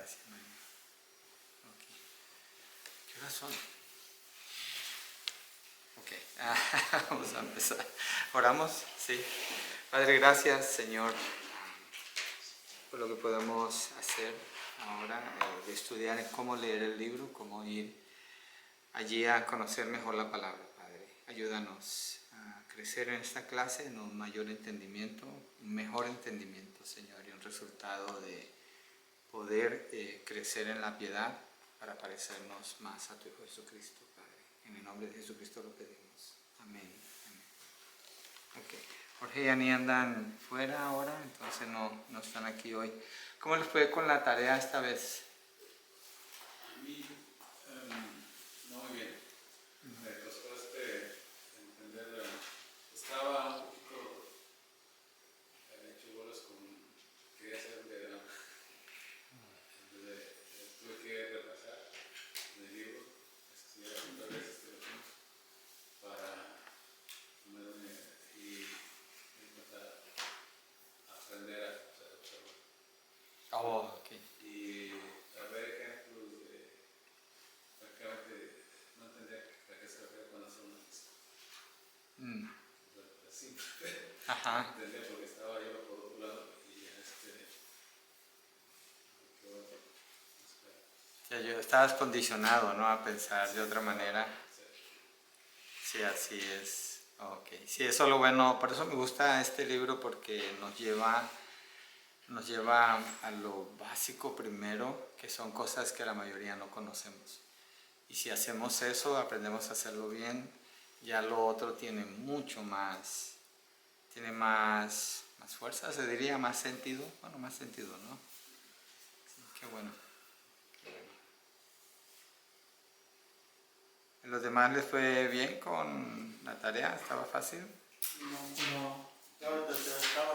Gracias, María. Okay. ¿Qué horas son? Ok, vamos a empezar. ¿Oramos? Sí. Padre, gracias, Señor, por lo que podemos hacer ahora, de estudiar cómo leer el libro, cómo ir allí a conocer mejor la palabra, Padre. Ayúdanos a crecer en esta clase en un mayor entendimiento, un mejor entendimiento, Señor, y un resultado de poder crecer en la piedad para parecernos más a tu Hijo Jesucristo, Padre. En el nombre de Jesucristo lo pedimos. Amén. Amén. Okay. Jorge y Ani andan fuera ahora, entonces no están aquí hoy. ¿Cómo les fue con la tarea esta vez? A mí, no muy bien. Me costó entender. Estaba un poquito hecho bolas con. Quería hacer un diagrama. Entonces, tuve que repasar en el libro, estudiar otra vez para ponerme y empezar a aprender a observar. Oh, ok. Y a ver ejemplos de. Francamente, no entendía a qué se refiere cuando hace una lista. Así, Ajá. entendía porque estaba yo por otro lado y Ya yo estabas condicionado, ¿no? A pensar de otra manera. Sí, así es. Ok. Sí, eso es lo bueno. Por eso me gusta este libro porque nos lleva a lo básico primero, que son cosas que la mayoría no conocemos. Y si hacemos eso, aprendemos a hacerlo bien, ya lo otro tiene mucho más, tiene más fuerza, se diría, más sentido. Bueno, más sentido, ¿no? Sí, qué bueno. ¿A los demás les fue bien con la tarea? ¿Estaba fácil? No. Estaba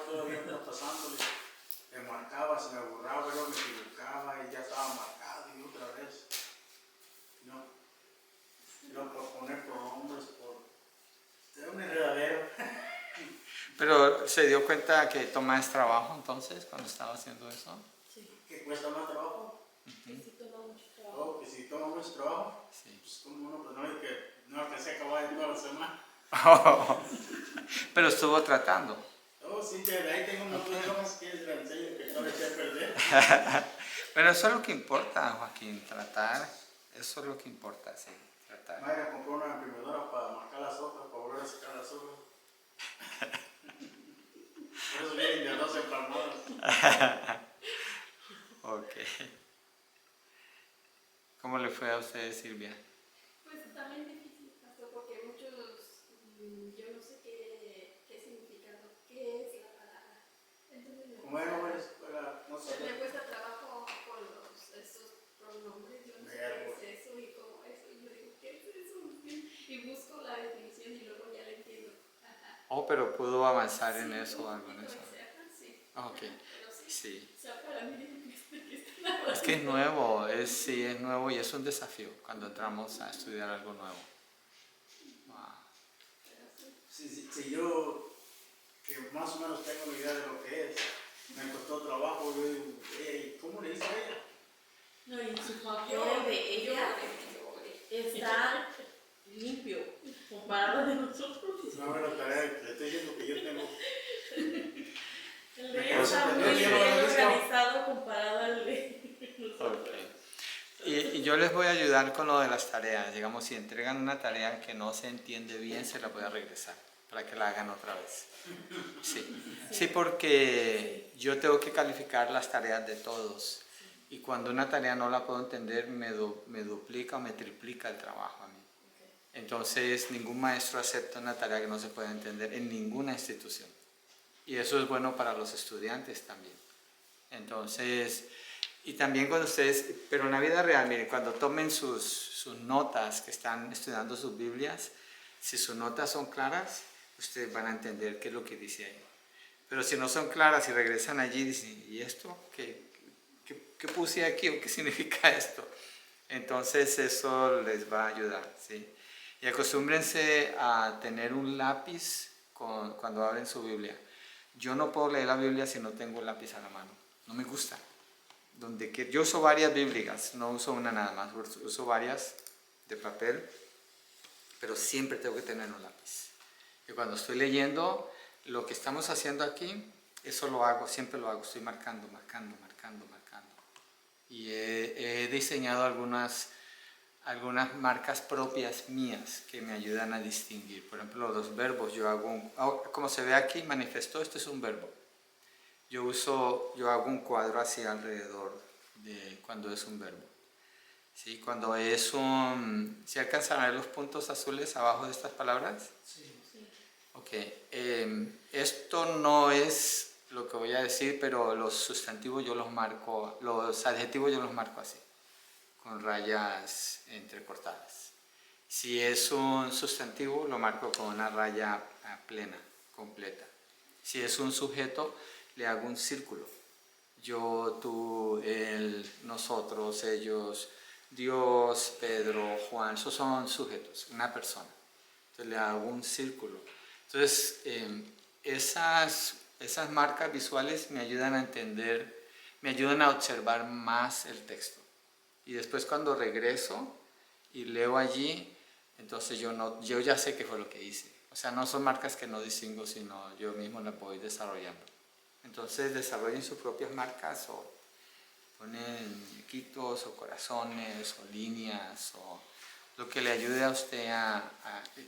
todavía pasándole. Me marcaba, se me borraba, luego me equivocaba y ya estaba marcado y otra vez. No por poner pronombres, era un enredadero. Pero ¿se dio cuenta que toma más trabajo entonces cuando estaba haciendo eso? Sí. ¿Que cuesta más trabajo? Que sí toma mucho trabajo. Oh, que si toma mucho trabajo. Sí. Pues como uno, pues no es que no alcancé a acabar en toda la semana. Pero estuvo tratando. Oh, sí, de ahí tengo un montón de hojas que les enseño que todavía eché a perder. Pero eso es lo que importa, Joaquín, tratar. Eso es lo que importa, sí, tratar. Mayra compró una imprimidora para marcar las hojas, para volver a sacar las hojas. Por eso vienen de dos empalmadas. Ok. ¿Cómo le fue a usted, Silvia? Pues también difícil, pastor, porque muchos, yo no sé qué significado, qué es la palabra. Entonces Como era una escuela, no me sabía. cuesta trabajo con esos pronombres, yo no sé qué es eso y cómo eso, y yo digo, ¿qué es eso? Y busco la definición y luego ya la entiendo. Ajá. Oh, pero pudo avanzar Sí, en eso o un algo en poquito eso. sí. Ok, Pero sí. sí. O sea, para mí que está nada. Es que es nuevo, sí, es nuevo y es un desafío cuando entramos a estudiar algo nuevo. Wow. Si yo, que más o menos tengo una idea de lo que es, me costó trabajo, yo digo, ¿cómo le hizo a ella? No, y su papel de ella está limpio comparado de nosotros. No, bueno, tarea, le estoy diciendo que yo tengo. El de ella está muy bien organizado comparado al de nosotros. Okay. Y yo les voy a ayudar con lo de las tareas. Digamos, si entregan una tarea que no se entiende bien, se la voy a regresar para que la hagan otra vez. Sí, porque yo tengo que calificar las tareas de todos. Y cuando una tarea no la puedo entender, me duplica o me triplica el trabajo a mí. Entonces, ningún maestro acepta una tarea que no se pueda entender en ninguna institución. Y eso es bueno para los estudiantes también. Entonces, y también cuando ustedes, pero en la vida real, miren, cuando tomen sus notas, que están estudiando sus Biblias, si sus notas son claras, ustedes van a entender qué es lo que dice ahí. Pero si no son claras y regresan allí y dicen, ¿y esto? ¿Qué puse aquí o qué significa esto? Entonces eso les va a ayudar, ¿sí? Y acostúmbrense a tener un lápiz cuando abren su Biblia. Yo no puedo leer la Biblia si no tengo un lápiz a la mano. No me gusta. yo uso varias bíblicas, no uso una nada más, uso varias de papel, pero siempre tengo que tener un lápiz. Y cuando estoy leyendo lo que estamos haciendo aquí, eso lo hago, siempre lo hago, estoy marcando. Y he diseñado algunas marcas propias mías que me ayudan a distinguir. Por ejemplo, los verbos, como se ve aquí, manifestó, este es un verbo. Yo hago un cuadro así alrededor de cuando es un verbo. ¿Sí? Cuando es ¿sí alcanzan a ver los puntos azules abajo de estas palabras? Sí. Ok. Esto no es lo que voy a decir, pero los sustantivos yo los marco, los adjetivos yo los marco así, con rayas entrecortadas. Si es un sustantivo, lo marco con una raya plena, completa. Si es un sujeto, le hago un círculo. Yo, tú, él, nosotros, ellos, Dios, Pedro, Juan, esos son sujetos, una persona. Entonces le hago un círculo. Entonces, esas marcas visuales me ayudan a entender, me ayudan a observar más el texto. Y después cuando regreso y leo allí, entonces yo ya sé qué fue lo que hice. O sea, no son marcas que no distingo, sino yo mismo las voy desarrollando. Entonces desarrollen sus propias marcas o ponen muñequitos o corazones o líneas o lo que le ayude a usted a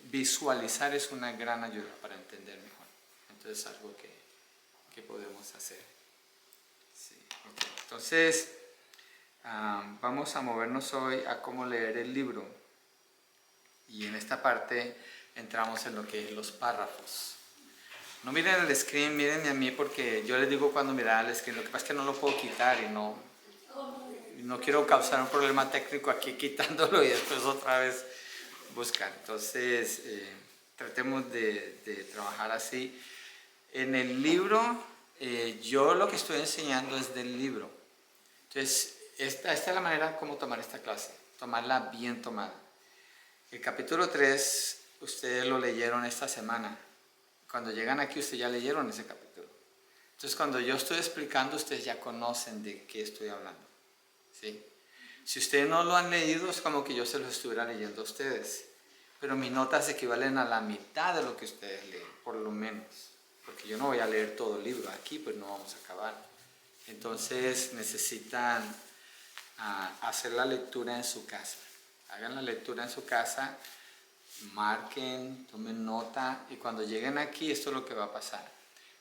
visualizar es una gran ayuda para entender mejor. Entonces es algo que podemos hacer. Sí, okay. Entonces vamos a movernos hoy a cómo leer el libro. Y en esta parte entramos en lo que es los párrafos. No miren el screen, mírenme a mí porque yo les digo cuando miran el screen, lo que pasa es que no lo puedo quitar y no quiero causar un problema técnico aquí quitándolo y después otra vez buscar. Entonces, tratemos de trabajar así. En el libro, yo lo que estoy enseñando es del libro. Entonces, esta es la manera como tomar esta clase, tomarla bien tomada. El capítulo 3, ustedes lo leyeron esta semana. Cuando llegan aquí, ustedes ya leyeron ese capítulo. Entonces, cuando yo estoy explicando, ustedes ya conocen de qué estoy hablando. ¿Sí? Si ustedes no lo han leído, es como que yo se lo estuviera leyendo a ustedes. Pero mis notas equivalen a la mitad de lo que ustedes leen, por lo menos. Porque yo no voy a leer todo el libro aquí, pues no vamos a acabar. Entonces, necesitan hacer la lectura en su casa. Hagan la lectura en su casa, marquen, tomen nota y cuando lleguen aquí esto es lo que va a pasar.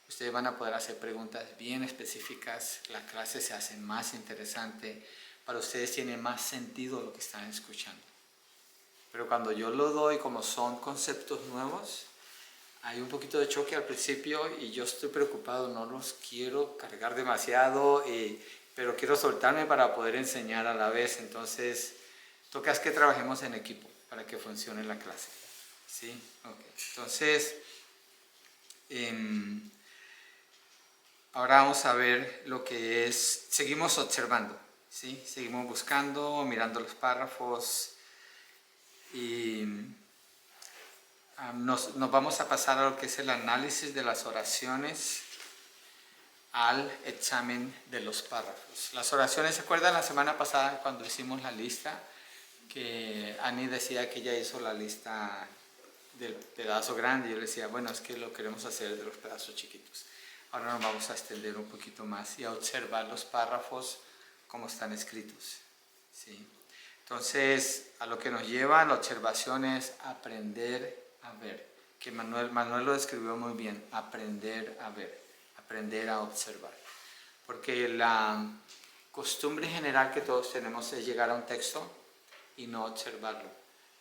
Ustedes van a poder hacer preguntas bien específicas, la clase se hace más interesante, para ustedes tiene más sentido lo que están escuchando. Pero cuando yo lo doy, como son conceptos nuevos, hay un poquito de choque al principio y yo estoy preocupado, no los quiero cargar demasiado, pero quiero soltarme para poder enseñar a la vez. Entonces, toca es que trabajemos en equipo para que funcione la clase. ¿Sí? Okay. Entonces, ahora vamos a ver lo que es, seguimos observando, ¿sí? Seguimos buscando, mirando los párrafos y nos vamos a pasar a lo que es el análisis de las oraciones al examen de los párrafos. Las oraciones, ¿se acuerdan la semana pasada cuando hicimos la lista? Que Annie decía que ella hizo la lista del pedazo grande y yo le decía, bueno, es que lo queremos hacer de los pedazos chiquitos. Ahora nos vamos a extender un poquito más y a observar los párrafos como están escritos. ¿Sí? Entonces, a lo que nos lleva a la observación es aprender a ver, que Manuel lo describió muy bien, aprender a ver, aprender a observar. Porque la costumbre general que todos tenemos es llegar a un texto y no observarlo,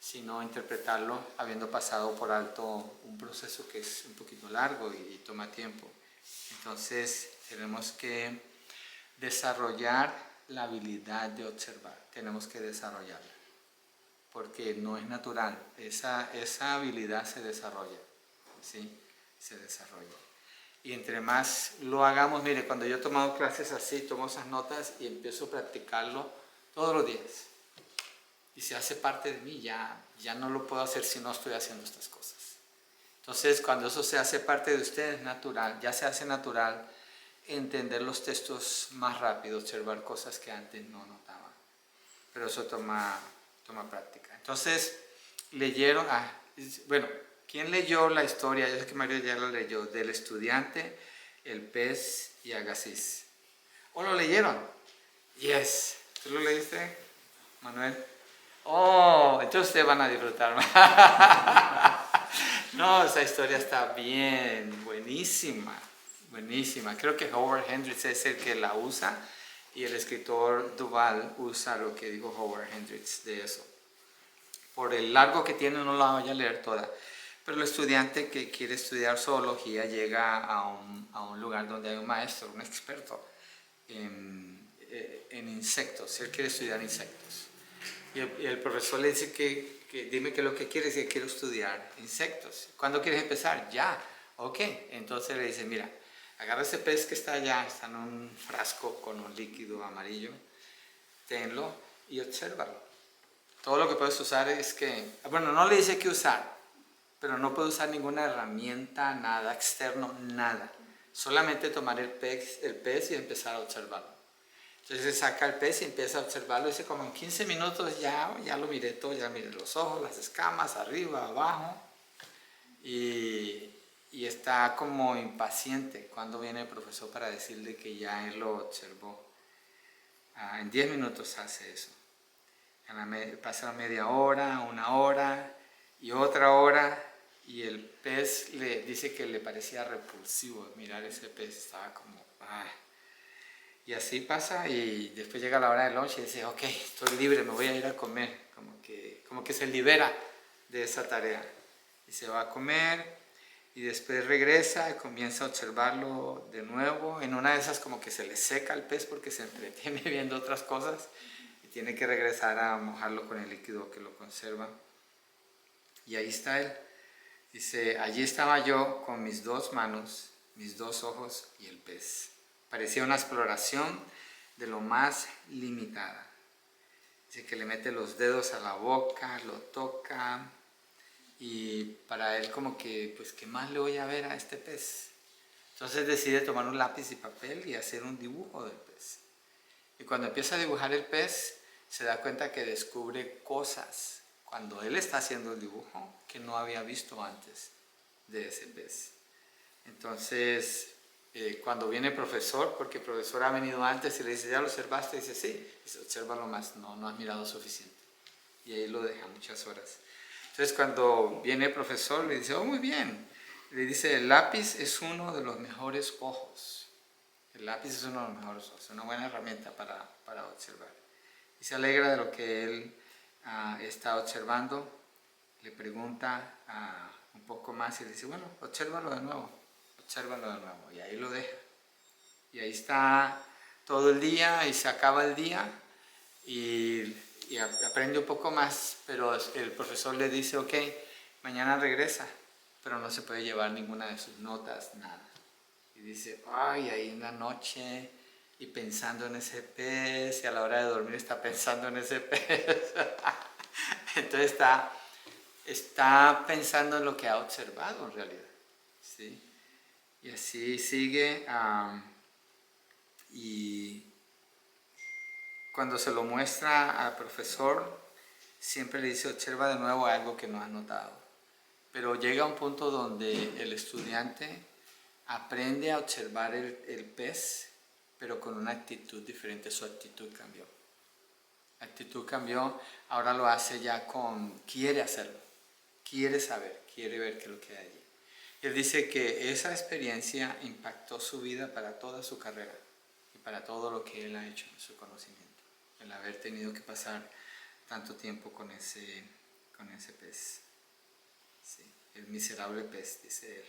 sino interpretarlo habiendo pasado por alto un proceso que es un poquito largo y toma tiempo. Entonces tenemos que desarrollar la habilidad de observar, tenemos que desarrollarla, porque no es natural, esa habilidad se desarrolla, ¿sí? Se desarrolla. Y entre más lo hagamos, mire, cuando yo he tomado clases así, tomo esas notas y empiezo a practicarlo todos los días. Y se hace parte de mí, ya no lo puedo hacer si no estoy haciendo estas cosas. Entonces, cuando eso se hace parte de usted, es natural, ya se hace natural, entender los textos más rápido, observar cosas que antes no notaba. Pero eso toma práctica. Entonces, leyeron, bueno, ¿quién leyó la historia? Yo sé que Mario ya la leyó, del estudiante, el pez y Agassiz. ¿O lo leyeron? Yes. ¿Tú lo leíste, Manuel? Oh, entonces ustedes van a disfrutar más. No, esa historia está bien, buenísima, buenísima. Creo que Howard Hendricks es el que la usa y el escritor Duval usa lo que dijo Howard Hendricks de eso. Por el largo que tiene no la voy a leer toda, pero el estudiante que quiere estudiar zoología llega a un lugar donde hay un maestro, un experto en insectos. Él quiere estudiar insectos. Y el profesor le dice que dime qué es lo que quieres, que quiero estudiar insectos. ¿Cuándo quieres empezar? Ya. Ok. Entonces le dice, mira, agarra ese pez que está allá, está en un frasco con un líquido amarillo, tenlo y obsérvalo. Todo lo que puedes usar es que, bueno, no le dice qué usar, pero no puede usar ninguna herramienta, nada externo, nada. Solamente tomar el pez y empezar a observarlo. Entonces saca el pez y empieza a observarlo. Dice, como en 15 minutos ya lo miré todo, ya miré los ojos, las escamas, arriba, abajo. Y está como impaciente cuando viene el profesor para decirle que ya él lo observó. En 10 minutos hace eso. Pasa media hora, una hora y otra hora. Y el pez le dice que le parecía repulsivo mirar ese pez. Estaba como... Y así pasa y después llega la hora del lunch y dice, ok, estoy libre, me voy a ir a comer. Como que se libera de esa tarea. Y se va a comer y después regresa y comienza a observarlo de nuevo. En una de esas como que se le seca el pez porque se entretiene viendo otras cosas y tiene que regresar a mojarlo con el líquido que lo conserva. Y ahí está él. Dice, allí estaba yo con mis 2 manos, mis 2 ojos y el pez. Parecía una exploración de lo más limitada. Dice que le mete los dedos a la boca, lo toca y para él como que, pues, ¿qué más le voy a ver a este pez? Entonces decide tomar un lápiz y papel y hacer un dibujo del pez. Y cuando empieza a dibujar el pez, se da cuenta que descubre cosas cuando él está haciendo el dibujo que no había visto antes de ese pez. Entonces... cuando viene el profesor, porque el profesor ha venido antes y le dice, ¿ya lo observaste? Y dice, sí. Dice, obsérvalo más, no has mirado suficiente. Y ahí lo deja muchas horas. Entonces cuando viene el profesor le dice, oh, muy bien. Le dice, el lápiz es uno de los mejores ojos. El lápiz es uno de los mejores ojos, una buena herramienta para observar. Y se alegra de lo que él está observando. Le pregunta un poco más y le dice, bueno, obsérvalo de nuevo. Obsérvalo de nuevo y ahí lo deja y ahí está todo el día y se acaba el día y aprende un poco más, pero el profesor le dice, ok, mañana regresa, pero no se puede llevar ninguna de sus notas, nada. Y dice, ay, ahí en la noche y pensando en ese pez y a la hora de dormir está pensando en ese pez. Entonces está pensando en lo que ha observado en realidad, ¿sí? Y así sigue y cuando se lo muestra al profesor, siempre le dice, observa de nuevo algo que no has notado. Pero llega un punto donde el estudiante aprende a observar el pez, pero con una actitud diferente, su actitud cambió. La actitud cambió, ahora lo hace ya quiere hacerlo, quiere saber, quiere ver qué es lo que hay allí. Él dice que esa experiencia impactó su vida para toda su carrera y para todo lo que él ha hecho en su conocimiento, el haber tenido que pasar tanto tiempo con ese pez. Sí, el miserable pez, dice él.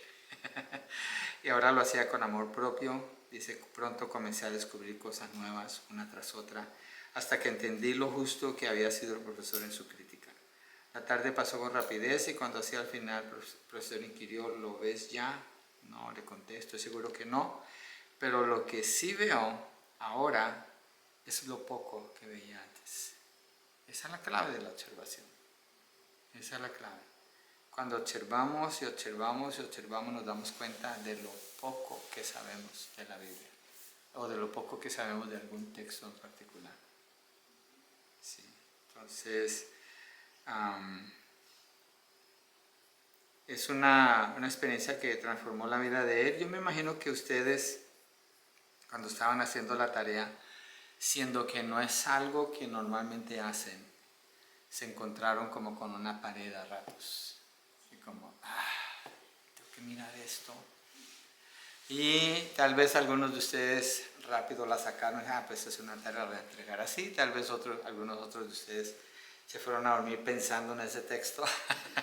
Y ahora lo hacía con amor propio. Dice, pronto comencé a descubrir cosas nuevas, una tras otra, hasta que entendí lo justo que había sido el profesor en su crítica. La tarde pasó con rapidez y cuando hacia el final el profesor inquirió, ¿lo ves ya? No, le conté, estoy seguro que no, pero lo que sí veo ahora es lo poco que veía antes. Esa es la clave de la observación. Esa es la clave. Cuando observamos y observamos y observamos nos damos cuenta de lo poco que sabemos de la Biblia. o de lo poco que sabemos de algún texto en particular. Sí. Entonces, es una experiencia que transformó la vida de él. Yo me imagino que ustedes, cuando estaban haciendo la tarea, siendo que no es algo que normalmente hacen, se encontraron como con una pared a ratos. Y como, tengo que mirar esto. Y tal vez algunos de ustedes rápido la sacaron, pues es una tarea, la voy a entregar así. Tal vez algunos otros de ustedes se fueron a dormir pensando en ese texto,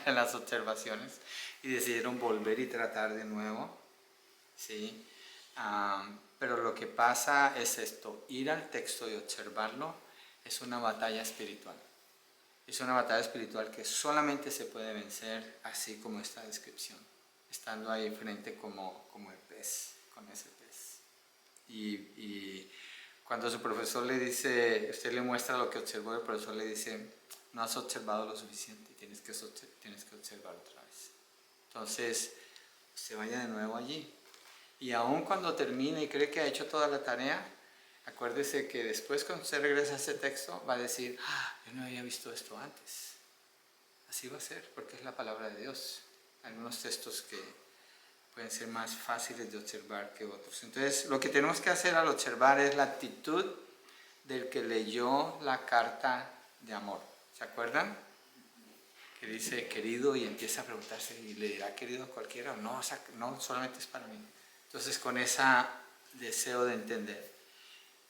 en las observaciones, y decidieron volver y tratar de nuevo. ¿Sí? Pero lo que pasa es esto, ir al texto y observarlo es una batalla espiritual. Es una batalla espiritual que solamente se puede vencer así como esta descripción, estando ahí frente como el pez, con ese pez. Y cuando su profesor le dice, usted le muestra lo que observó, el profesor le dice, no has observado lo suficiente, tienes que observar otra vez. Entonces, se vaya de nuevo allí. Y aun cuando termine y cree que ha hecho toda la tarea, acuérdese que después cuando usted regresa a ese texto va a decir, yo no había visto esto antes. Así va a ser, porque es la palabra de Dios. Hay algunos textos que pueden ser más fáciles de observar que otros. Entonces, lo que tenemos que hacer al observar es la actitud del que leyó la carta de amor. ¿Se acuerdan? Que dice querido y empieza a preguntarse, ¿y le dirá querido a cualquiera o no? O sea, no, solamente es para mí. Entonces, con ese deseo de entender,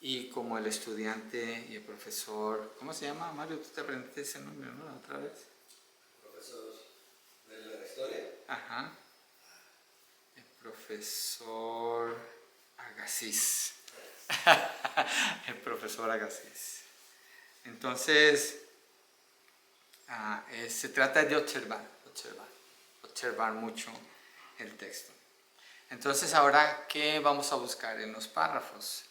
y como el estudiante y el profesor, ¿cómo se llama, Mario? ¿Tú te aprendiste ese nombre, no? ¿Otra vez? ¿Profesor de la historia? Ajá. El profesor Agassiz. El profesor Agassiz. Entonces, se trata de observar mucho el texto. Entonces, ahora, ¿qué vamos a buscar en los párrafos?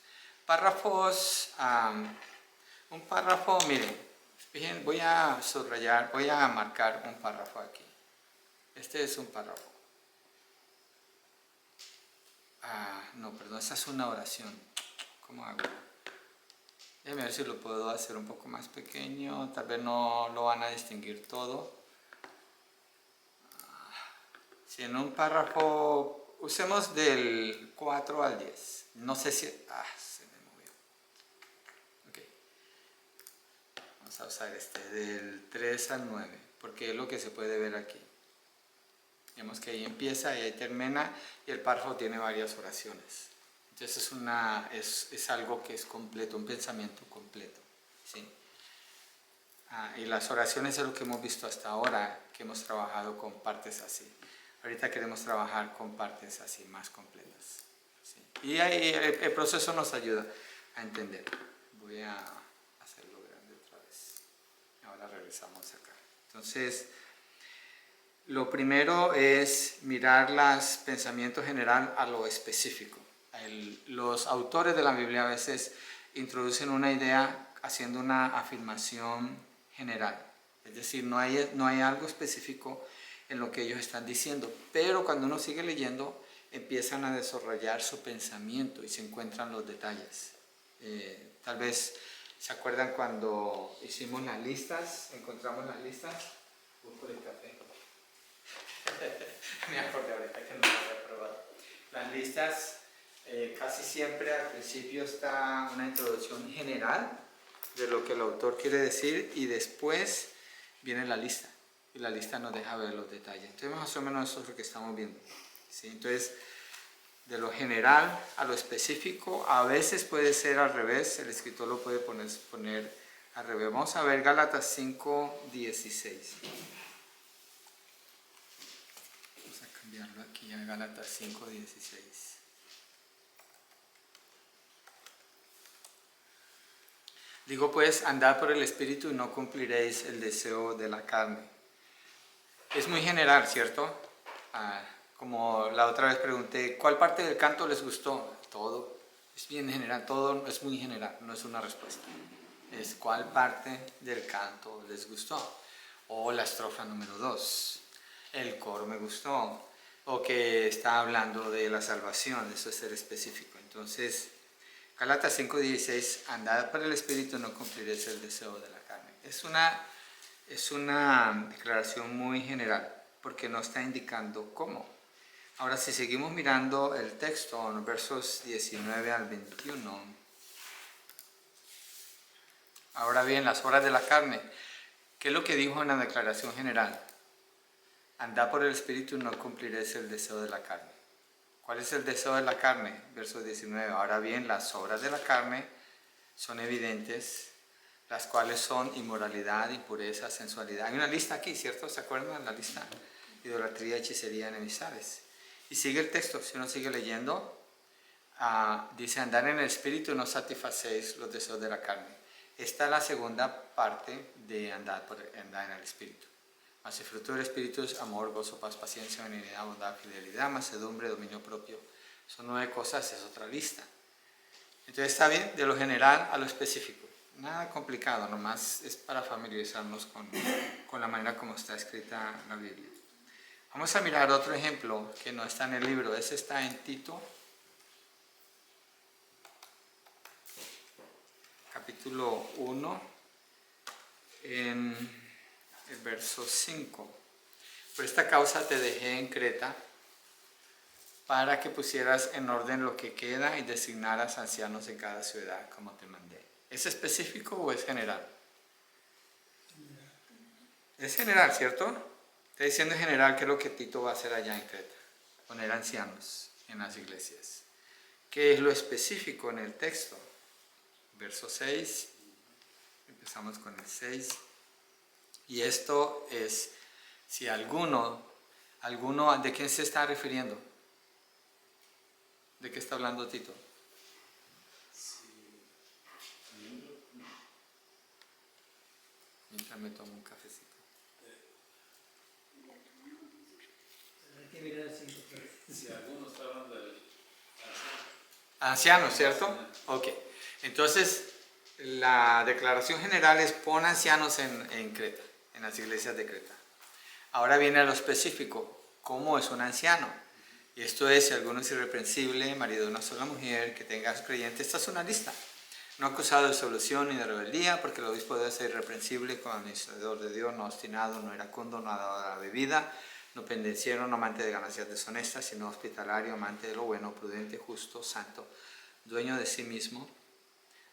Un párrafo, miren, fíjense, voy a subrayar, voy a marcar un párrafo aquí. Este es un párrafo. No, perdón, esta es una oración. ¿Cómo hago? Déjenme ver si lo puedo hacer un poco más pequeño, tal vez no lo van a distinguir todo. Si en un párrafo, usemos del 4 al 10. No sé si... se me movió. Ok. Vamos a usar del 3 al 9, porque es lo que se puede ver aquí. Digamos que ahí empieza y ahí termina, y el párrafo tiene varias oraciones. Entonces es algo que es completo, un pensamiento completo. ¿Sí? Y las oraciones es lo que hemos visto hasta ahora, que hemos trabajado con partes así. Ahorita queremos trabajar con partes así, más completas. ¿Sí? Y ahí el proceso nos ayuda a entender. Voy a hacerlo grande otra vez. Ahora regresamos acá. Entonces, lo primero es mirar los pensamientos general a lo específico. Los autores de la Biblia a veces introducen una idea haciendo una afirmación general. Es decir, no hay algo específico en lo que ellos están diciendo, pero cuando uno sigue leyendo empiezan a desarrollar su pensamiento y se encuentran los detalles. Tal vez se acuerdan cuando hicimos las listas, encontramos las listas. Busco el café. Me acordé ahorita que no lo había probado. Las listas, casi siempre al principio está una introducción general de lo que el autor quiere decir y después viene la lista. Y la lista nos deja ver los detalles. Entonces más o menos eso es lo que estamos viendo. ¿Sí? Entonces, de lo general a lo específico, a veces puede ser al revés, el escritor lo puede poner al revés. Vamos a ver Gálatas 5:16. Vamos a cambiarlo aquí a Gálatas 5:16. Digo pues, andad por el Espíritu y no cumpliréis el deseo de la carne. Es muy general, ¿cierto? Como la otra vez pregunté, ¿cuál parte del canto les gustó? Todo. Es bien general, todo es muy general, no es una respuesta. Es cuál parte del canto les gustó. O la estrofa número 2. El coro me gustó. O que está hablando de la salvación, eso es ser específico. Entonces, Gálatas 5:16, andad por el Espíritu, no cumpliréis el deseo de la carne. Es una declaración muy general, porque no está indicando cómo. Ahora, si seguimos mirando el texto, en los versos 19 al 21, ahora bien, las obras de la carne, ¿qué es lo que dijo en la declaración general? Andad por el Espíritu, no cumpliréis el deseo de la carne. ¿Cuál es el deseo de la carne? Verso 19. Ahora bien, las obras de la carne son evidentes, las cuales son inmoralidad, impureza, sensualidad. Hay una lista aquí, ¿cierto? ¿Se acuerdan la lista? Idolatría, hechicería, enemistades. Y sigue el texto, si uno sigue leyendo, dice, andar en el Espíritu, no satisfacéis los deseos de la carne. Esta es la segunda parte de andar en el Espíritu. Mas el fruto del Espíritu es amor, gozo, paz, paciencia, benignidad, bondad, fidelidad, mansedumbre, dominio propio. Son 9 cosas, es otra lista. Entonces está bien, de lo general a lo específico. Nada complicado, nomás es para familiarizarnos con la manera como está escrita la Biblia. Vamos a mirar otro ejemplo que no está en el libro. Ese está en Tito, capítulo 1, en el verso 5. Por esta causa te dejé en Creta, para que pusieras en orden lo que queda y designaras ancianos en cada ciudad, como te mandé. ¿Es específico o es general? Es general, ¿cierto? Está diciendo en general qué es lo que Tito va a hacer allá en Creta. Poner ancianos en las iglesias. ¿Qué es lo específico en el texto? Verso 6. Empezamos con el 6. Y esto es, si alguno, ¿de quién se está refiriendo? ¿De qué está hablando Tito? Mientras me tomo un cafecito. Hay que mirar el 5. Si alguno está hablando del Ancianos, ¿cierto? Ok. Entonces, la declaración general es pon ancianos en Creta, en las iglesias de Creta. Ahora viene a lo específico. ¿Cómo es un anciano? Y esto es, si alguno es irreprensible, marido de una sola mujer, que tenga creyente. Esta es una lista. No acusado de dissolución ni de rebeldía, porque el obispo debe ser irreprensible, como administrador de Dios, no obstinado, no iracundo, no adicto a la bebida, no pendenciero, no amante de ganancias deshonestas, sino hospitalario, amante de lo bueno, prudente, justo, santo, dueño de sí mismo,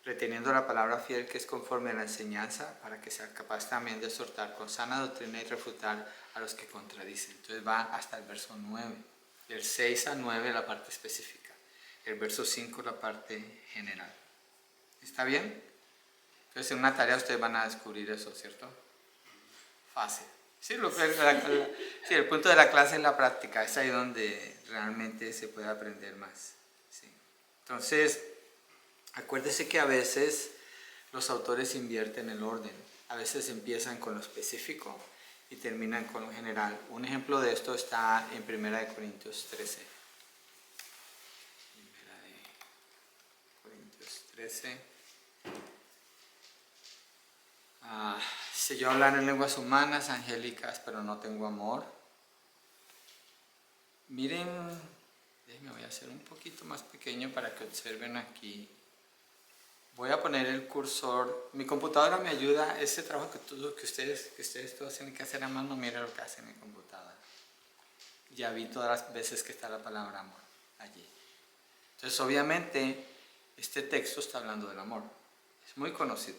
reteniendo la palabra fiel que es conforme a la enseñanza, para que sea capaz también de exhortar con sana doctrina y refutar a los que contradicen. Entonces va hasta el verso 9. Del 6 al 9 la parte específica. El verso 5 la parte general. ¿Está bien? Entonces en una tarea ustedes van a descubrir eso, ¿cierto? Fácil. Sí, el punto de la clase es la práctica. Es ahí donde realmente se puede aprender más. ¿Sí? Entonces, acuérdese que a veces los autores invierten el orden. A veces empiezan con lo específico y terminan con lo general. Un ejemplo de esto está en 1 Corintios 13. 1 Corintios 13. Si yo hablar en lenguas humanas, angélicas, pero no tengo amor. Miren, déjenme, voy a hacer un poquito más pequeño para que observen aquí. Voy a poner el cursor. Mi computadora me ayuda. Ese trabajo que ustedes todos tienen que hacer a mano, miren lo que hace mi computadora. Ya vi todas las veces que está la palabra amor allí. Entonces, obviamente, este texto está hablando del amor. Es muy conocido.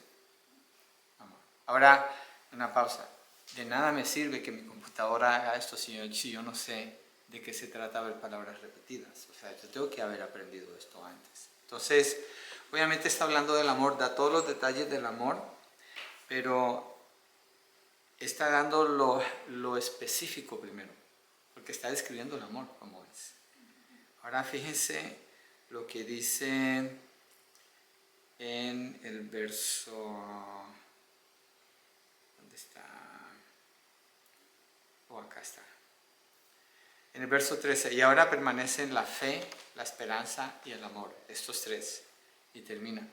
Amor. Ahora, una pausa. De nada me sirve que mi computadora haga esto si yo no sé de qué se trata ver palabras repetidas. O sea, yo tengo que haber aprendido esto antes. Entonces, obviamente está hablando del amor, da todos los detalles del amor, pero está dando lo específico primero, porque está describiendo el amor como es. Ahora fíjense lo que dice en el verso... ¿Dónde está? Acá está. En el verso 13, y ahora permanecen la fe, la esperanza y el amor, estos 3. Y termina,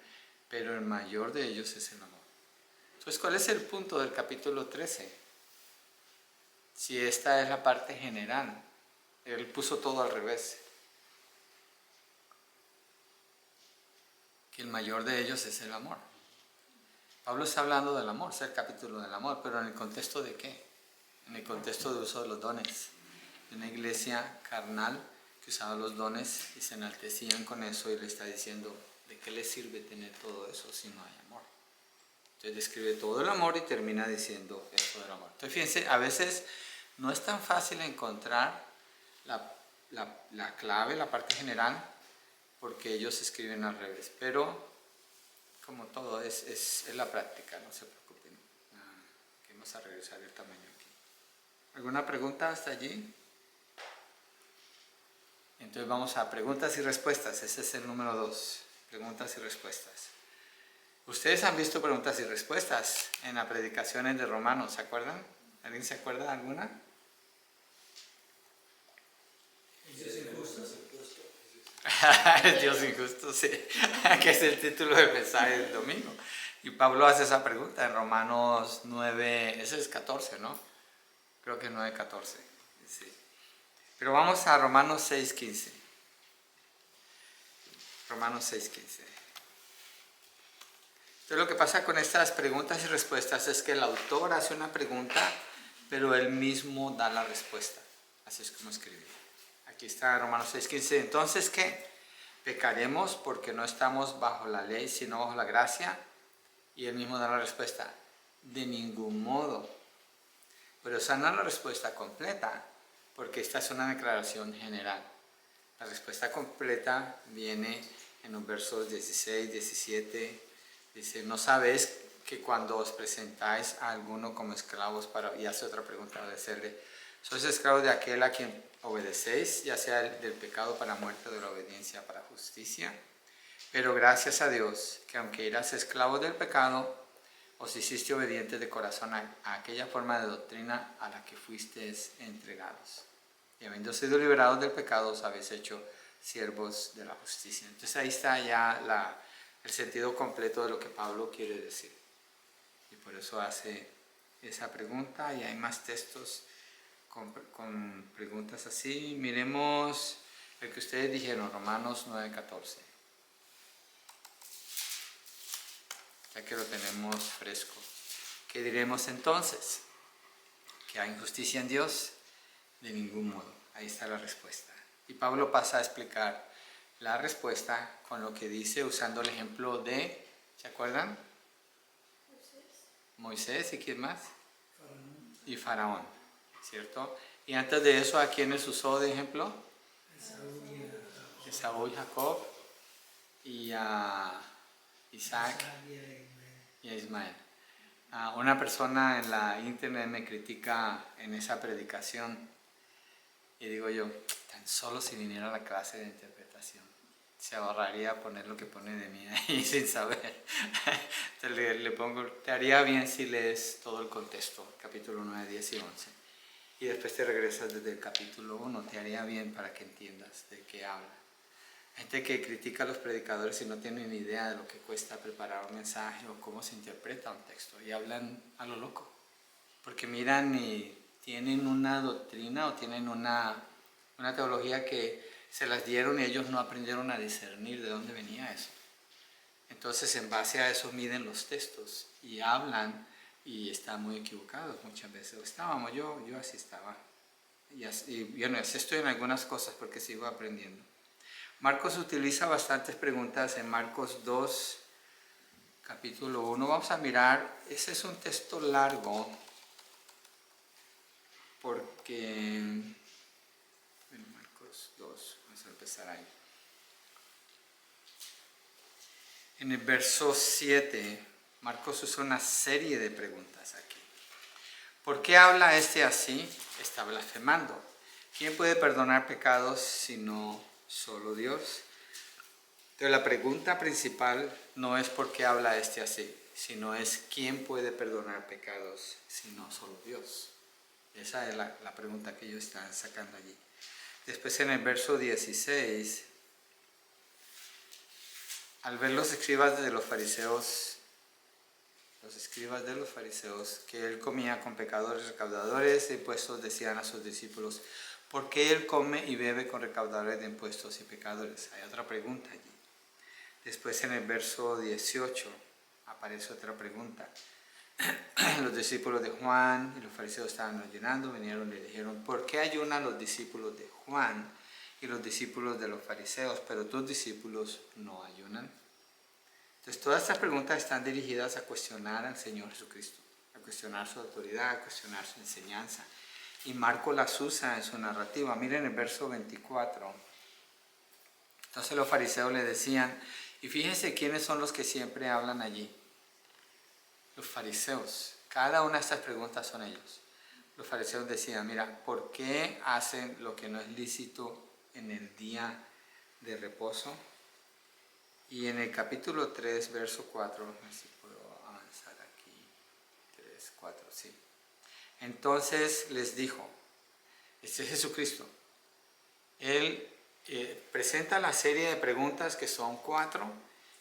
pero el mayor de ellos es el amor. Entonces, ¿cuál es el punto del capítulo 13? Si esta es la parte general, él puso todo al revés. que el mayor de ellos es el amor. Pablo está hablando del amor, es el capítulo del amor, pero en el contexto de ¿qué? En el contexto de uso de los dones. De una iglesia carnal que usaba los dones y se enaltecían con eso, y le está diciendo, ¿de qué le sirve tener todo eso si no hay amor? Entonces describe todo el amor y termina diciendo esto del amor. Entonces fíjense, a veces no es tan fácil encontrar la clave, la parte general, porque ellos escriben al revés, pero como todo es la práctica, no se preocupen. Que vamos a regresar el tamaño aquí. ¿Alguna pregunta hasta allí? Entonces vamos a preguntas y respuestas. Ese es el número 2. Preguntas y respuestas. Ustedes han visto preguntas y respuestas en las predicaciones de Romanos, ¿se acuerdan? ¿Alguien se acuerda de alguna? Dios injusto. Dios injusto, sí. Que es el título del mensaje del domingo. Y Pablo hace esa pregunta en Romanos 9, ese es 14, ¿no? Creo que 9:14. Sí. Pero vamos a Romanos 6:15. Romanos 6:15. Entonces lo que pasa con estas preguntas y respuestas es que el autor hace una pregunta, pero él mismo da la respuesta. Así es como escribe. Aquí está Romanos 6:15. Entonces, ¿qué? ¿Pecaremos porque no estamos bajo la ley, sino bajo la gracia? Y él mismo da la respuesta. De ningún modo. Pero esa no es la respuesta completa, porque esta es una declaración general. La respuesta completa viene en los versos 16, 17. Dice, ¿no sabéis que cuando os presentáis a alguno como esclavos para... Y hace otra pregunta, obedecerle. ¿Sois esclavos de aquel a quien obedecéis, ya sea del pecado para muerte o de la obediencia para justicia? Pero gracias a Dios, que aunque eras esclavos del pecado, os hiciste obedientes de corazón a aquella forma de doctrina a la que fuisteis entregados. Y habiendo sido liberados del pecado, os habéis hecho siervos de la justicia. Entonces ahí está ya el sentido completo de lo que Pablo quiere decir. Y por eso hace esa pregunta, y hay más textos con preguntas así. Miremos el que ustedes dijeron, Romanos 9:14. Ya que lo tenemos fresco. ¿Qué diremos entonces? ¿Que hay injusticia en Dios? De ningún modo. Ahí está la respuesta. Y Pablo pasa a explicar la respuesta con lo que dice, usando el ejemplo de, ¿se acuerdan? Moisés, ¿y quién más? Faraón. Y Faraón, ¿cierto? Y antes de eso, ¿a quiénes usó de ejemplo? Esaú y Jacob, y a Isaac y a Ismael. Una persona en la internet me critica en esa predicación, y digo yo, tan solo si viniera a la clase de interpretación, se ahorraría poner lo que pone de mí ahí sin saber. Entonces le pongo, te haría bien si lees todo el contexto, capítulo 9, 10 y 11. Y después te regresas desde el capítulo 1, te haría bien para que entiendas de qué habla. Gente que critica a los predicadores y no tiene ni idea de lo que cuesta preparar un mensaje o cómo se interpreta un texto, y hablan a lo loco, porque miran y tienen una doctrina o tienen una teología que se las dieron y ellos no aprendieron a discernir de dónde venía eso. Entonces en base a eso miden los textos y hablan, y están muy equivocados muchas veces. Estábamos, yo así estaba. Y bueno, así estoy en algunas cosas porque sigo aprendiendo. Marcos utiliza bastantes preguntas en Marcos 2, capítulo 1. Vamos a mirar, ese es un texto largo porque, bueno, Marcos 2, vamos a empezar ahí. En el verso 7, Marcos usa una serie de preguntas aquí. ¿Por qué habla este así? Está blasfemando. ¿Quién puede perdonar pecados sino solo Dios? Entonces la pregunta principal no es por qué habla este así, sino es ¿quién puede perdonar pecados sino solo Dios? Esa es la pregunta que ellos están sacando allí. Después en el verso 16, al ver los escribas de los fariseos, que él comía con pecadores, recaudadores de impuestos, decían a sus discípulos, ¿por qué él come y bebe con recaudadores de impuestos y pecadores? Hay otra pregunta allí. Después en el verso 18 aparece otra pregunta. Los discípulos de Juan y los fariseos estaban ayunando, vinieron y le dijeron, ¿por qué ayunan los discípulos de Juan y los discípulos de los fariseos, pero tus discípulos no ayunan? Entonces todas estas preguntas están dirigidas a cuestionar al Señor Jesucristo, a cuestionar su autoridad, a cuestionar su enseñanza. Y Marcos las usa en su narrativa. Miren el verso 24. Entonces los fariseos le decían, y fíjense quiénes son los que siempre hablan allí. Los fariseos. Cada una de estas preguntas son ellos. Los fariseos decían, mira, ¿por qué hacen lo que no es lícito en el día de reposo? Y en el capítulo 3, verso 4, a ver si puedo avanzar aquí. 3, 4, sí. Entonces les dijo, este es Jesucristo. Él presenta la serie de preguntas que son 4,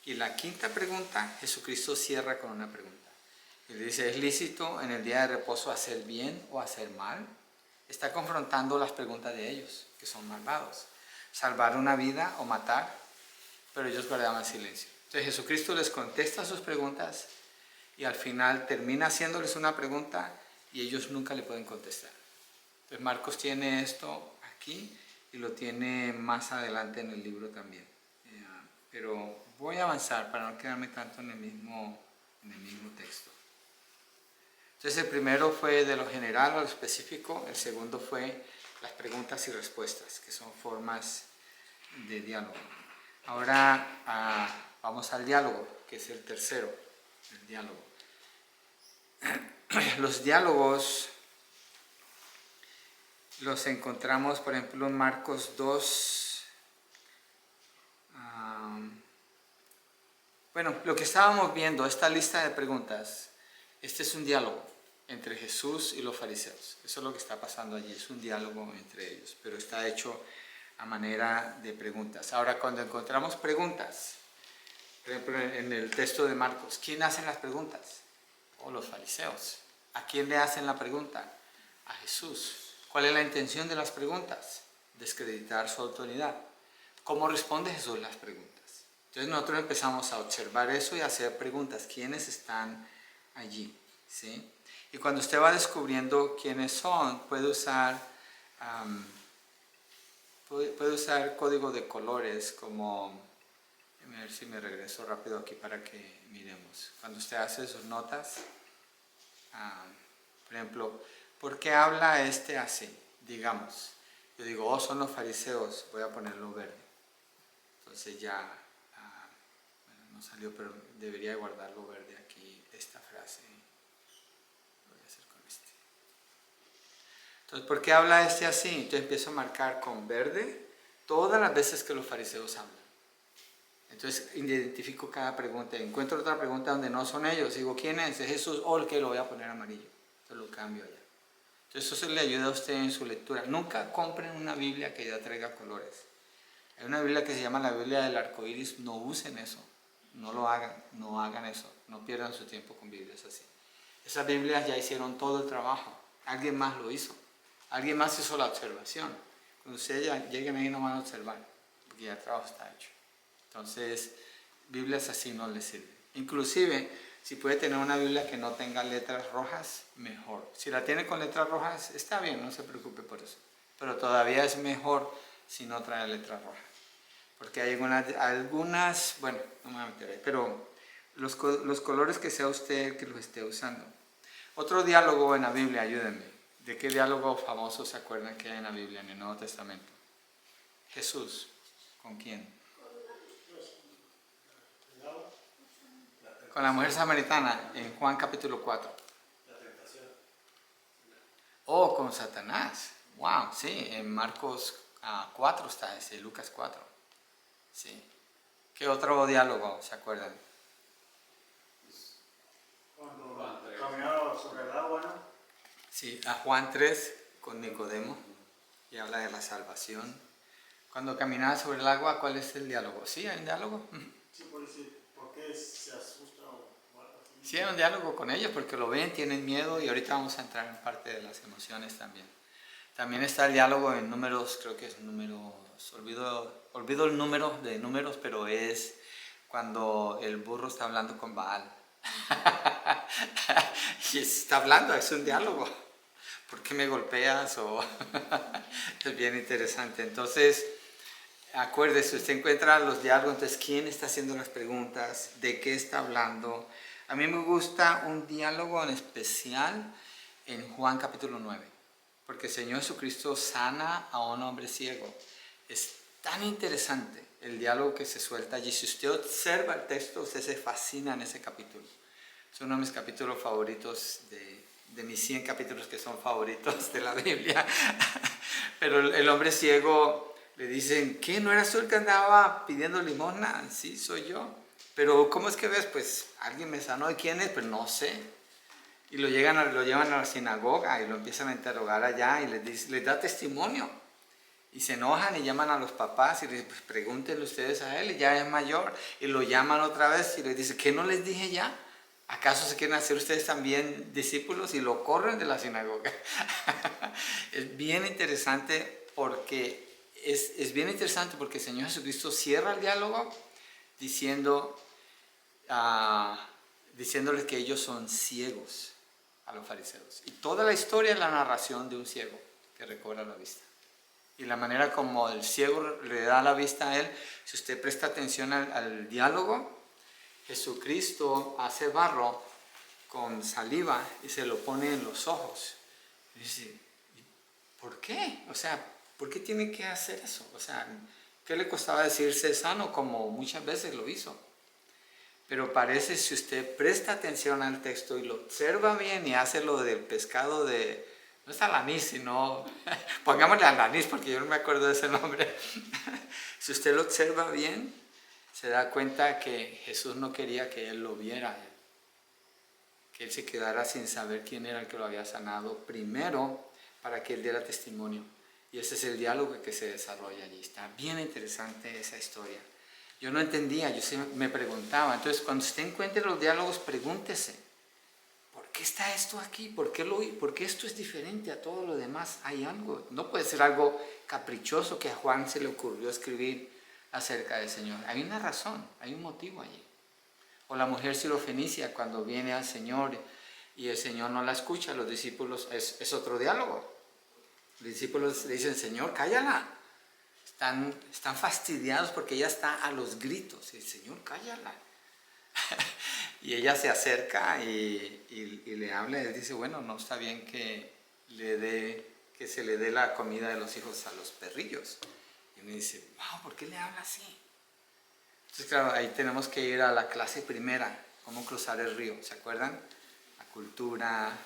y la quinta pregunta, Jesucristo cierra con una pregunta. Y le dice, ¿es lícito en el día de reposo hacer bien o hacer mal? Está confrontando las preguntas de ellos, que son malvados. Salvar una vida o matar, pero ellos guardaban silencio. Entonces Jesucristo les contesta sus preguntas y al final termina haciéndoles una pregunta y ellos nunca le pueden contestar. Entonces Marcos tiene esto aquí y lo tiene más adelante en el libro también. Pero voy a avanzar para no quedarme tanto en el mismo texto. Entonces el primero fue de lo general a lo específico, el segundo fue las preguntas y respuestas, que son formas de diálogo. Ahora vamos al diálogo, que es el tercero, el diálogo. Los diálogos los encontramos, por ejemplo, en Marcos 2. Bueno, lo que estábamos viendo, esta lista de preguntas, este es un diálogo entre Jesús y los fariseos. Eso es lo que está pasando allí, es un diálogo entre ellos, pero está hecho a manera de preguntas. Ahora, cuando encontramos preguntas, por ejemplo, en el texto de Marcos, ¿quién hace las preguntas? Los fariseos. ¿A quién le hacen la pregunta? A Jesús. ¿Cuál es la intención de las preguntas? Desacreditar su autoridad. ¿Cómo responde Jesús las preguntas? Entonces nosotros empezamos a observar eso y a hacer preguntas. ¿Quiénes están allí? ¿Sí? Y cuando usted va descubriendo quiénes son, puede usar código de colores como... A ver si me regreso rápido aquí para que miremos. Cuando usted hace sus notas, por ejemplo, ¿por qué habla este así? Digamos, yo digo, son los fariseos, voy a ponerlo verde. Entonces ya, bueno, no salió, pero debería guardarlo verde aquí, esta frase. Lo voy a hacer con este. Entonces, ¿por qué habla este así? Entonces empiezo a marcar con verde todas las veces que los fariseos hablan. Entonces identifico cada pregunta, encuentro otra pregunta donde no son ellos, digo, ¿quién es? ¿Es Jesús? O el que lo voy a poner amarillo, entonces lo cambio allá. Entonces eso le ayuda a usted en su lectura. Nunca compren una Biblia que ya traiga colores. Hay una Biblia que se llama la Biblia del arco iris, no usen eso, no lo hagan, no hagan eso, no pierdan su tiempo con Biblias así. Esas Biblias ya hicieron todo el trabajo, alguien más lo hizo, alguien más hizo la observación. Cuando ustedes ya lleguen ahí no van a observar, porque ya el trabajo está hecho. Entonces, Biblias así no les sirven. Inclusive, si puede tener una Biblia que no tenga letras rojas, mejor. Si la tiene con letras rojas, está bien, no se preocupe por eso. Pero todavía es mejor si no trae letras rojas. Porque hay algunas, bueno, no me voy a meter ahí, pero los colores que sea usted que los esté usando. Otro diálogo en la Biblia, ayúdenme. ¿De qué diálogo famoso se acuerdan que hay en la Biblia, en el Nuevo Testamento? Jesús, ¿con quién? Con la mujer samaritana en Juan capítulo 4. La tentación. Con Satanás. Wow, sí, en Marcos 4 está ese, Lucas 4. Sí. ¿Qué otro diálogo se acuerdan? Cuando caminaba sobre el agua, ¿no? Sí, a Juan 3 con Nicodemo y habla de la salvación. Cuando caminaba sobre el agua, ¿cuál es el diálogo? ¿Sí hay un diálogo? Sí, por decir, ¿por qué se asusta o algo así? Sí, hay un diálogo con ellos porque lo ven, tienen miedo y ahorita vamos a entrar en parte de las emociones también. También está el diálogo en Números, creo que es Números, olvido el número de Números, pero es cuando el burro está hablando con Baal. Y está hablando, es un diálogo. ¿Por qué me golpeas? Es bien interesante. Entonces, acuérdese, usted encuentra los diálogos, entonces, ¿quién está haciendo las preguntas? ¿De qué está hablando? A mí me gusta un diálogo en especial en Juan capítulo 9, porque el Señor Jesucristo sana a un hombre ciego. Es tan interesante el diálogo que se suelta allí. Si usted observa el texto, usted se fascina en ese capítulo. Es uno de mis capítulos favoritos, de mis 100 capítulos que son favoritos de la Biblia. Pero el hombre ciego le dicen, ¿qué? ¿No eras tú el que andaba pidiendo limosna? Sí, soy yo. Pero ¿cómo es que ves? Pues alguien me sanó. ¿Y quién es? Pues no sé. Y lo llevan a la sinagoga y lo empiezan a interrogar allá y les da testimonio. Y se enojan y llaman a los papás y les dicen, pues pregúntenle ustedes a él, ya es mayor. Y lo llaman otra vez y les dicen, ¿qué no les dije ya? ¿Acaso se quieren hacer ustedes también discípulos? Y lo corren de la sinagoga. Es bien interesante porque es bien interesante porque el Señor Jesucristo cierra el diálogo diciéndoles que ellos son ciegos a los fariseos. Y toda la historia es la narración de un ciego que recobra la vista. Y la manera como el ciego le da la vista a él, si usted presta atención al diálogo, Jesucristo hace barro con saliva y se lo pone en los ojos. Y dice, ¿por qué? O sea, ¿por qué tiene que hacer eso? O sea, ¿qué le costaba decirse sano como muchas veces lo hizo? Pero parece, si usted presta atención al texto y lo observa bien y hace lo del pescado no es alanís, sino, pongámosle alanís porque yo no me acuerdo de ese nombre. Si usted lo observa bien, se da cuenta que Jesús no quería que él lo viera, que él se quedara sin saber quién era el que lo había sanado primero para que él diera testimonio. Y ese es el diálogo que se desarrolla allí. Está bien interesante esa historia. Yo no entendía, yo me preguntaba. Entonces, cuando usted encuentre los diálogos, pregúntese, ¿por qué está esto aquí? ¿Por qué esto es diferente a todo lo demás? Hay algo. No puede ser algo caprichoso que a Juan se le ocurrió escribir acerca del Señor. Hay una razón, hay un motivo allí. O la mujer sirofenicia cuando viene al Señor y el Señor no la escucha, los discípulos, es otro diálogo. Los discípulos le dicen, Señor, cállala. Están fastidiados porque ella está a los gritos. Y el Señor, cállala. Y ella se acerca y le habla y le dice, bueno, no está bien que se le dé la comida de los hijos a los perrillos. Y uno dice, wow, ¿por qué le habla así? Entonces, claro, ahí tenemos que ir a la clase primera, cómo cruzar el río, ¿se acuerdan? La cultura,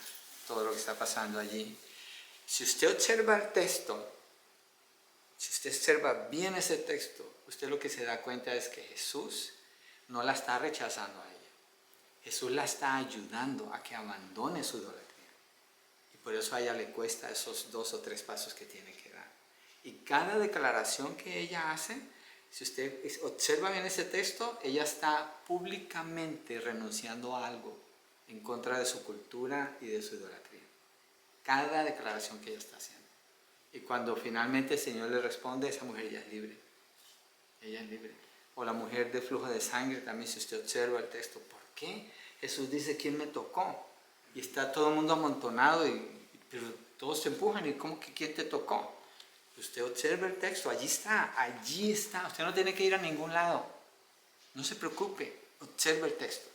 todo lo que está pasando allí. Si usted observa el texto, si usted observa bien ese texto, usted lo que se da cuenta es que Jesús no la está rechazando a ella. Jesús la está ayudando a que abandone su idolatría. Y por eso a ella le cuesta esos 2 o 3 pasos que tiene que dar. Y cada declaración que ella hace, si usted observa bien ese texto, ella está públicamente renunciando a algo en contra de su cultura y de su idolatría. Cada declaración que ella está haciendo. Y cuando finalmente el Señor le responde, esa mujer ya es libre. Ella es libre. O la mujer de flujo de sangre también, si usted observa el texto, ¿por qué? Jesús dice, ¿quién me tocó? Y está todo el mundo amontonado, pero todos se empujan, ¿y cómo que quién te tocó? Usted observa el texto, allí está. Usted no tiene que ir a ningún lado. No se preocupe, observa el texto.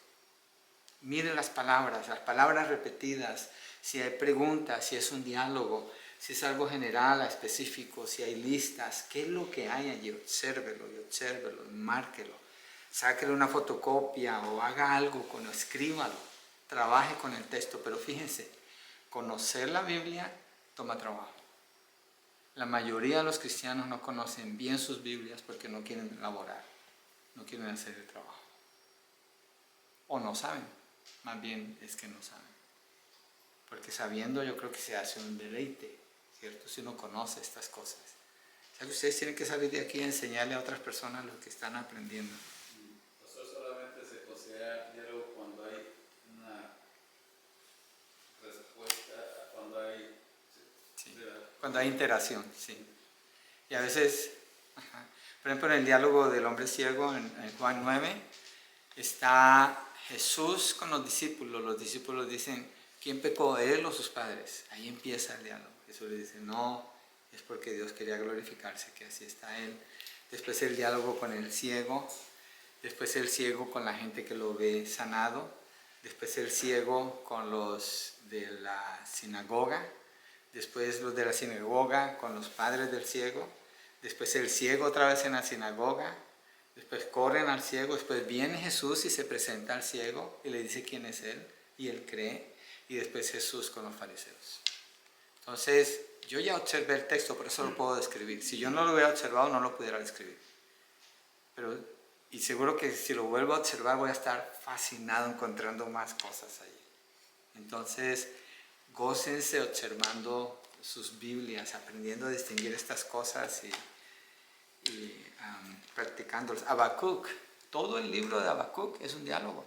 Mire las palabras repetidas, si hay preguntas, si es un diálogo, si es algo general, específico, si hay listas, qué es lo que hay allí, obsérvelo, márquelo, sáquele una fotocopia o haga algo, escríbalo, trabaje con el texto, pero fíjense, conocer la Biblia toma trabajo. La mayoría de los cristianos no conocen bien sus Biblias porque no quieren elaborar, no quieren hacer el trabajo. O no saben, más bien es que no saben. Porque sabiendo yo creo que se hace un deleite, ¿cierto? Si uno conoce estas cosas. O sea que ustedes tienen que salir de aquí y enseñarle a otras personas lo que están aprendiendo. Pastor, solamente se considera diálogo cuando hay una respuesta, cuando hay... Sí. Cuando hay interacción, sí. Y a veces, Por ejemplo, en el diálogo del hombre ciego, en Juan 9, está Jesús con los discípulos dicen, ¿quién pecó, él o sus padres? Ahí empieza el diálogo. Jesús le dice, no, es porque Dios quería glorificarse, que así está él. Después el diálogo con el ciego, después el ciego con la gente que lo ve sanado, después el ciego con los de la sinagoga, después los de la sinagoga con los padres del ciego, después el ciego otra vez en la sinagoga, después corren al ciego, después viene Jesús y se presenta al ciego y le dice quién es él, y él cree, y después Jesús con los fariseos. Entonces, yo ya observé el texto, por eso lo puedo describir. Si yo no lo hubiera observado, no lo pudiera describir. Y seguro que si lo vuelvo a observar, voy a estar fascinado encontrando más cosas allí. Entonces, gócense observando sus Biblias, aprendiendo a distinguir estas cosas y practicándolas. Habacuc, todo el libro de Habacuc es un diálogo.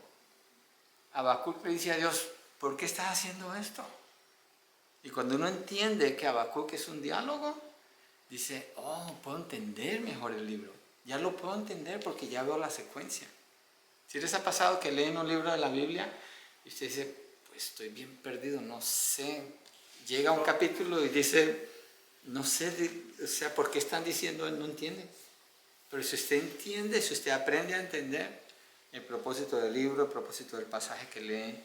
Habacuc le dice a Dios, ¿por qué estás haciendo esto? Y cuando uno entiende que Habacuc es un diálogo, dice, oh, puedo entender mejor el libro. Ya lo puedo entender porque ya veo la secuencia. Si les ha pasado que leen un libro de la Biblia y usted dice, pues estoy bien perdido, no sé. Llega a un capítulo y dice, no sé, o sea, ¿por qué están diciendo? No entiende. Pero si usted entiende, si usted aprende a entender el propósito del libro, el propósito del pasaje que lee,